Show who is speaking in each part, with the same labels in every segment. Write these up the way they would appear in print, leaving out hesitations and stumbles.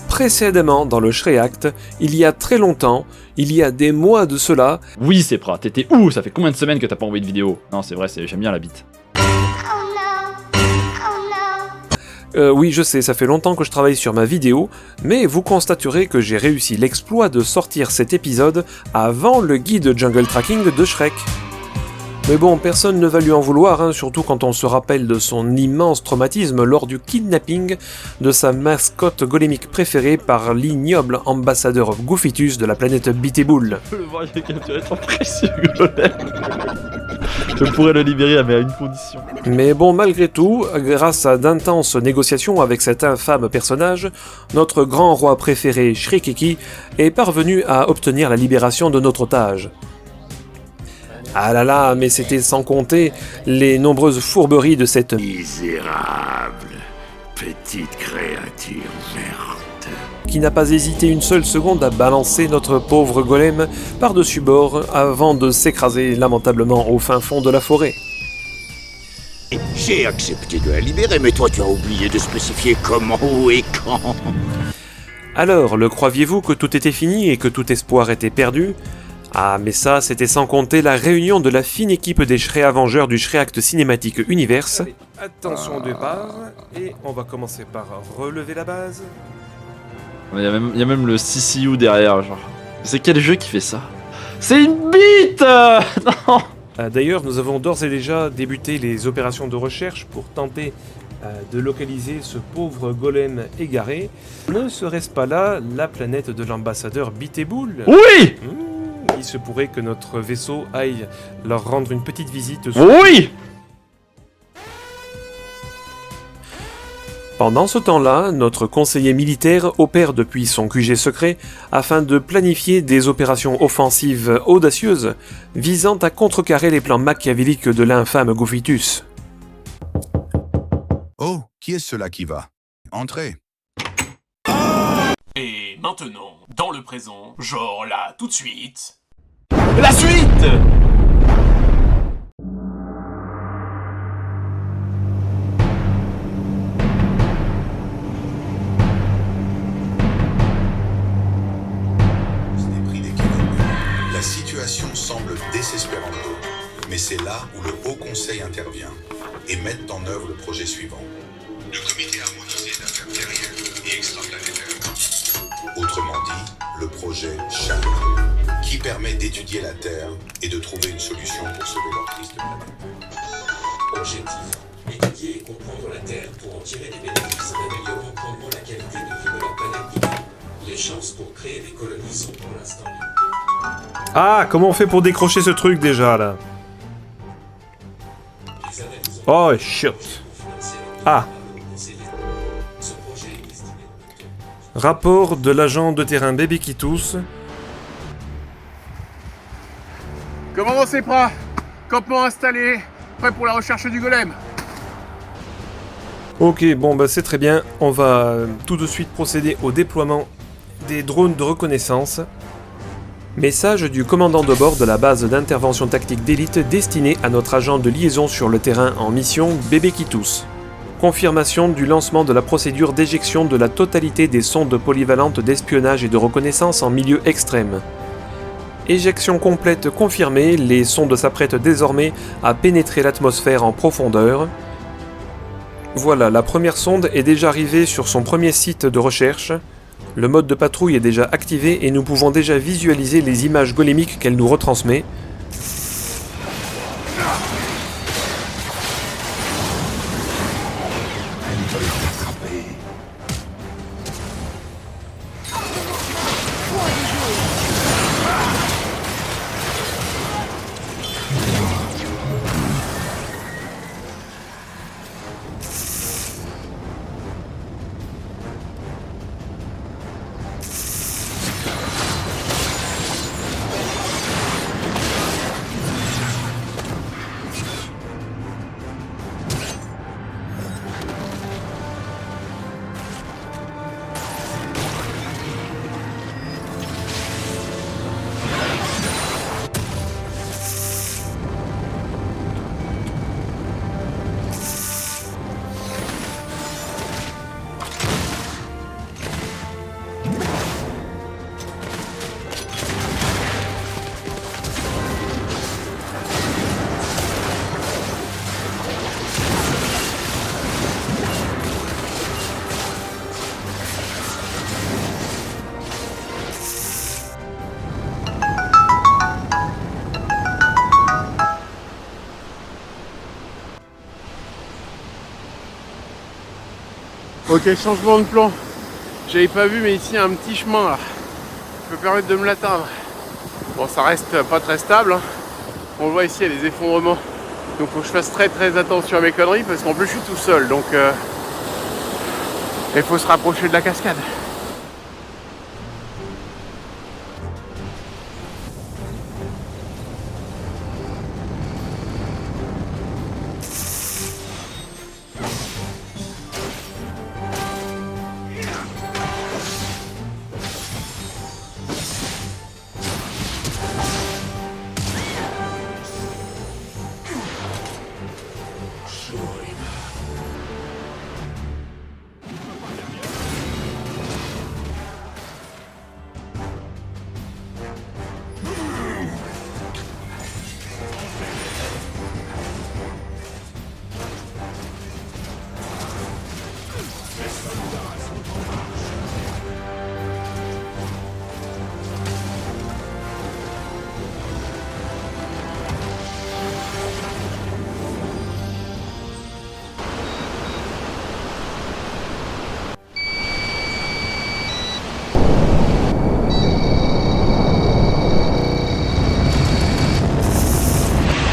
Speaker 1: Précédemment dans le Shreyact, il y a très longtemps, il y a des mois de cela...
Speaker 2: Oui, c'est Prat, t'étais où? Ça fait combien de semaines que t'as pas envoyé de vidéo? Non, c'est vrai, j'aime bien la bite.
Speaker 1: Oui, je sais, ça fait longtemps que je travaille sur ma vidéo, mais vous constaterez que j'ai réussi l'exploit de sortir cet épisode avant le guide Jungle Tracking de Shrek. Mais bon, personne ne va lui en vouloir, hein, surtout quand on se rappelle de son immense traumatisme lors du kidnapping de sa mascotte golémique préférée par l'ignoble ambassadeur Goofitus de la planète Bitebull.
Speaker 2: Je peux le voir, il a capturé ton précieux golem. Je pourrais le libérer, mais à une condition.
Speaker 1: Mais bon, malgré tout, grâce à d'intenses négociations avec cet infâme personnage, notre grand roi préféré, Shrikiki, est parvenu à obtenir la libération de notre otage. Ah là là, mais c'était sans compter les nombreuses fourberies de cette
Speaker 3: misérable petite créature verte.
Speaker 1: Qui n'a pas hésité une seule seconde à balancer notre pauvre golem par-dessus bord avant de s'écraser lamentablement au fin fond de la forêt.
Speaker 3: J'ai accepté de la libérer, mais toi tu as oublié de spécifier comment, où et quand.
Speaker 1: Alors, le croiviez-vous que tout était fini et que tout espoir était perdu ? Ah, mais ça, c'était sans compter la réunion de la fine équipe des Shrey-Avengeurs du Shreyact Cinematic Universe. Allez, attention au départ, et on va commencer par relever la base.
Speaker 2: Il y a même le CCU derrière, genre. C'est quel jeu qui fait ça? C'est une bite. Non.
Speaker 1: D'ailleurs, nous avons d'ores et déjà débuté les opérations de recherche pour tenter de localiser ce pauvre golem égaré. Ne serait-ce pas là la planète de l'ambassadeur Bitebull?
Speaker 2: Oui.
Speaker 1: Il se pourrait que notre vaisseau aille leur rendre une petite visite.
Speaker 2: Oui.
Speaker 1: Pendant ce temps-là, notre conseiller militaire opère depuis son QG secret afin de planifier des opérations offensives audacieuses visant à contrecarrer les plans machiavéliques de l'infâme Goofitus.
Speaker 4: Oh, qui est cela qui va? Entrez.
Speaker 5: Et maintenant, dans le présent, genre là, tout de suite... La suite!
Speaker 4: La situation semble désespérante, mais c'est là où le Haut Conseil intervient et met en œuvre le projet suivant. Le comité harmonisé d'affaires terriennes et extraplanétaires. Autrement dit, le projet Shadow, qui permet d'étudier la Terre et de trouver une solution pour sauver leur triste planète.
Speaker 6: Objectif, étudier et comprendre la Terre pour en tirer des bénéfices en améliorant grandement la qualité de vie de la planète d'Ibu. Les chances pour créer des colonies sont pour l'instant libres.
Speaker 1: Ah, comment on fait pour décrocher ce truc déjà là? Oh shit. Ah. Rapport de l'agent de terrain Bebekitus.
Speaker 7: Commandant Sepra, campement installé, prêt pour la recherche du golem.
Speaker 1: Ok, bon bah c'est très bien, on va tout de suite procéder au déploiement des drones de reconnaissance. Message du commandant de bord de la base d'intervention tactique d'élite destinée à notre agent de liaison sur le terrain en mission Bebekitus. Confirmation du lancement de la procédure d'éjection de la totalité des sondes polyvalentes d'espionnage et de reconnaissance en milieu extrême. Éjection complète confirmée, les sondes s'apprêtent désormais à pénétrer l'atmosphère en profondeur. Voilà, la première sonde est déjà arrivée sur son premier site de recherche. Le mode de patrouille est déjà activé et nous pouvons déjà visualiser les images golémiques qu'elle nous retransmet.
Speaker 7: Ok, changement de plan. J'avais pas vu, mais ici il y a un petit chemin là. Qui peut permettre de me l'atteindre. Bon, ça reste pas très stable. Hein. On le voit ici, il y a des effondrements. Donc faut que je fasse très attention à mes conneries parce qu'en plus je suis tout seul. Donc il faut se rapprocher de la cascade.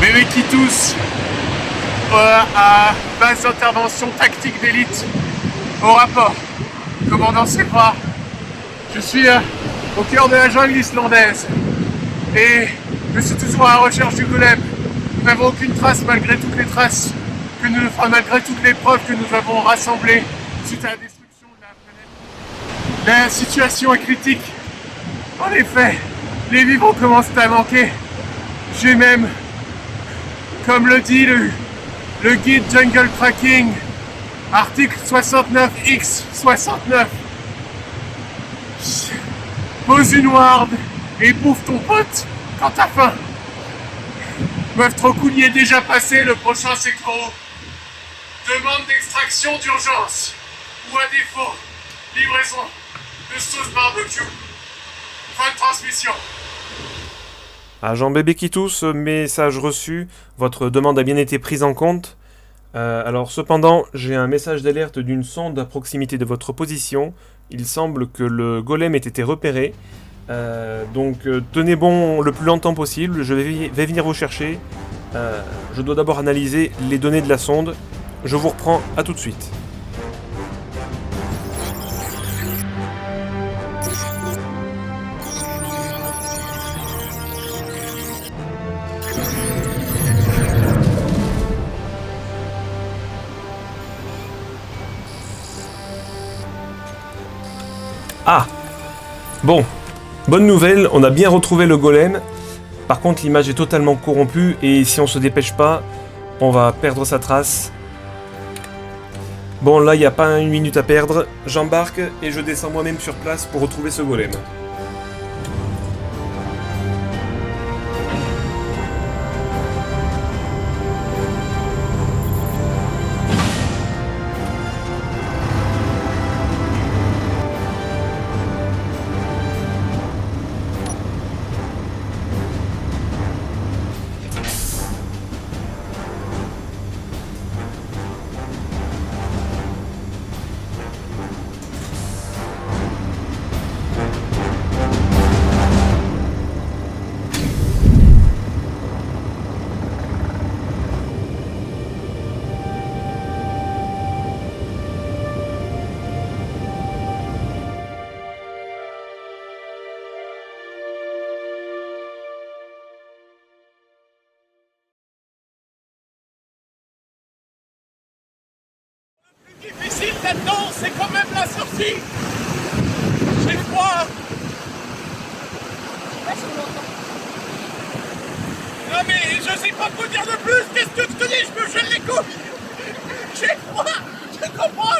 Speaker 7: Bébé qui tousse à base d'intervention tactique d'élite au rapport. Commandant Sepra, je suis au cœur de la jungle islandaise et je suis toujours à la recherche du golem. Nous n'avons aucune trace malgré toutes les traces, malgré toutes les preuves que nous avons rassemblées suite à la destruction de la planète. La situation est critique. En effet, les vivres commencent à manquer. J'ai même, comme le dit le guide Jungle Tracking, article 69X69. Pose une ward et bouffe ton pote quand t'as faim. Meuf Trocoulier déjà passé, le prochain c'est trop. Demande d'extraction d'urgence. Ou à défaut, livraison de sauce barbecue. Fin de transmission.
Speaker 1: Agent Bébé qui tousse, message reçu, votre demande a bien été prise en compte. Alors cependant, j'ai un message d'alerte d'une sonde à proximité de votre position. Il semble que le golem ait été repéré. Donc tenez bon le plus longtemps possible, je vais venir vous chercher. Je dois d'abord analyser les données de la sonde. Je vous reprends, à tout de suite. Ah! Bon, bonne nouvelle, on a bien retrouvé le golem. Par contre, l'image est totalement corrompue et si on se dépêche pas, on va perdre sa trace. Bon, là, il n'y a pas une minute à perdre. J'embarque et je descends moi-même sur place pour retrouver ce golem.
Speaker 5: Difficile là-dedans, c'est quand même la sortie. J'ai froid. Non mais je sais pas quoi dire de plus. Qu'est-ce que je te dis? Je me gèle les couilles. J'ai froid. Tu comprends?